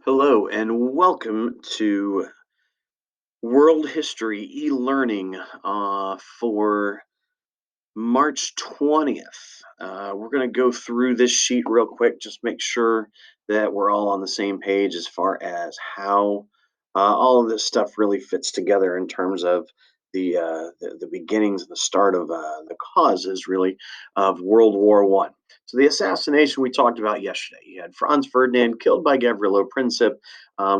Hello and welcome to World History e-learning for March 20th. We're going to go through this sheet real quick, just make sure that we're all on the same page as far as how all of this stuff really fits together in terms of the beginnings and the start of the causes, really, of World War One. So the assassination we talked about yesterday, you had Franz Ferdinand killed by Gavrilo Princip.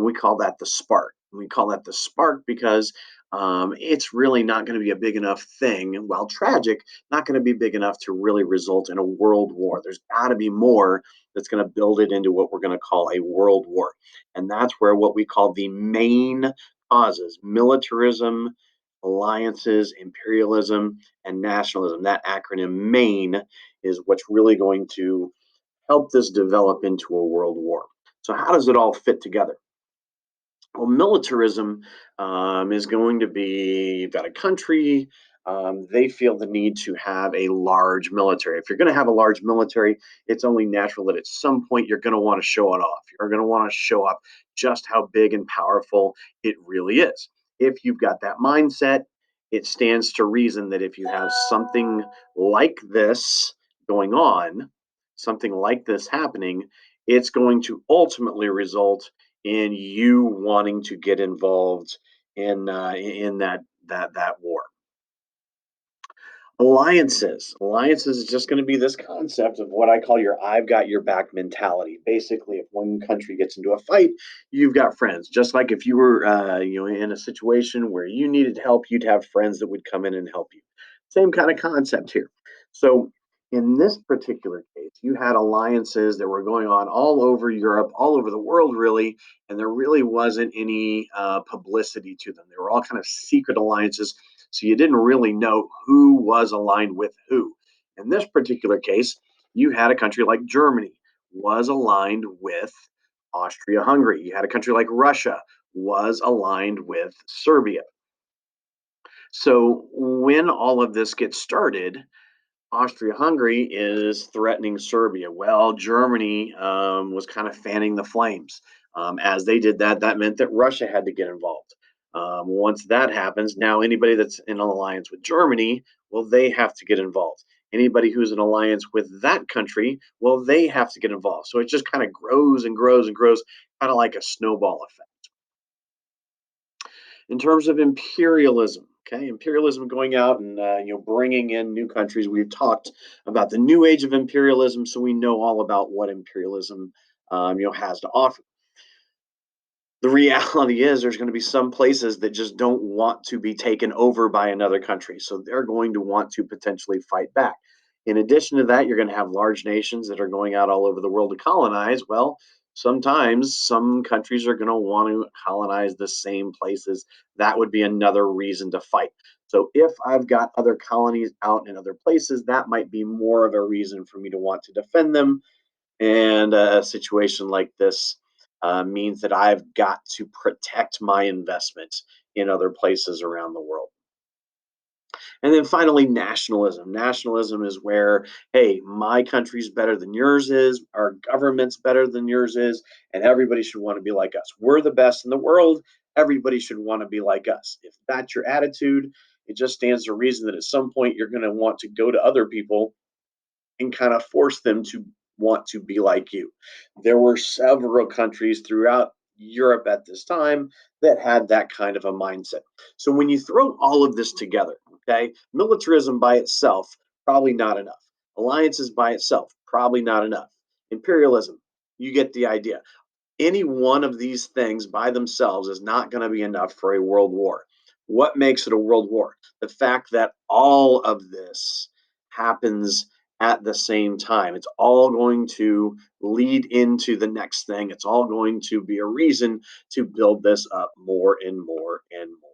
We call that the spark. We call that the spark because it's really not going to be a big enough thing, while tragic, not going to be big enough to really result in a world war. There's got to be more that's going to build it into what we're going to call a world war. And that's where what we call the main causes: militarism, alliances, imperialism, and nationalism. That acronym MAIN is what's really going to help this develop into a world war. So, how does it all fit together? Well, militarism is going to be, you've got a country, they feel the need to have a large military. If you're going to have a large military, it's only natural that at some point you're going to want to show it off. You're going to want to show up just how big and powerful it really is. If you've got that mindset, it stands to reason that if you have something like this going on, something like this happening, it's going to ultimately result in you wanting to get involved in that war. Alliances is just going to be this concept of what I call your "I've got your back" mentality. Basically, if one country gets into a fight, you've got friends. Just like if you were in a situation where you needed help, you'd have friends that would come in and help you. Same kind of concept here. So in this particular case, you had alliances that were going on all over Europe, all over the world, really, and there really wasn't any publicity to them. They were all kind of secret alliances, so you didn't really know who was aligned with who. In this particular case, you had a country like Germany was aligned with Austria-Hungary. You had a country like Russia was aligned with Serbia. So when all of this gets started, Austria-Hungary is threatening Serbia. Well, Germany was kind of fanning the flames. As they did that, that meant that Russia had to get involved. Once that happens, now anybody that's in an alliance with Germany, well, they have to get involved. Anybody who's in alliance with that country, well, they have to get involved. So it just kind of grows and grows and grows, kind of like a snowball effect. In terms of imperialism, okay, imperialism going out and bringing in new countries. We've talked about the new age of imperialism, so we know all about what imperialism has to offer. The reality is there's going to be some places that just don't want to be taken over by another country, so they're going to want to potentially fight back. In addition to that, you're going to have large nations that are going out all over the world to colonize. Well, sometimes some countries are going to want to colonize the same places. That would be another reason to fight. So if I've got other colonies out in other places, that might be more of a reason for me to want to defend them. And a situation like this means that I've got to protect my investment in other places around the world. And then finally, nationalism. Nationalism is where, hey, my country's better than yours is, our government's better than yours is, and everybody should want to be like us. We're the best in the world. Everybody should want to be like us. If that's your attitude, it just stands to reason that at some point you're going to want to go to other people and kind of force them to want to be like you. There were several countries throughout Europe at this time that had that kind of a mindset. So when you throw all of this together, okay, militarism by itself, probably not enough. Alliances by itself, probably not enough. Imperialism, you get the idea. Any one of these things by themselves is not going to be enough for a world war. What makes it a world war? The fact that all of this happens at the same time. It's all going to lead into the next thing. It's all going to be a reason to build this up more and more and more.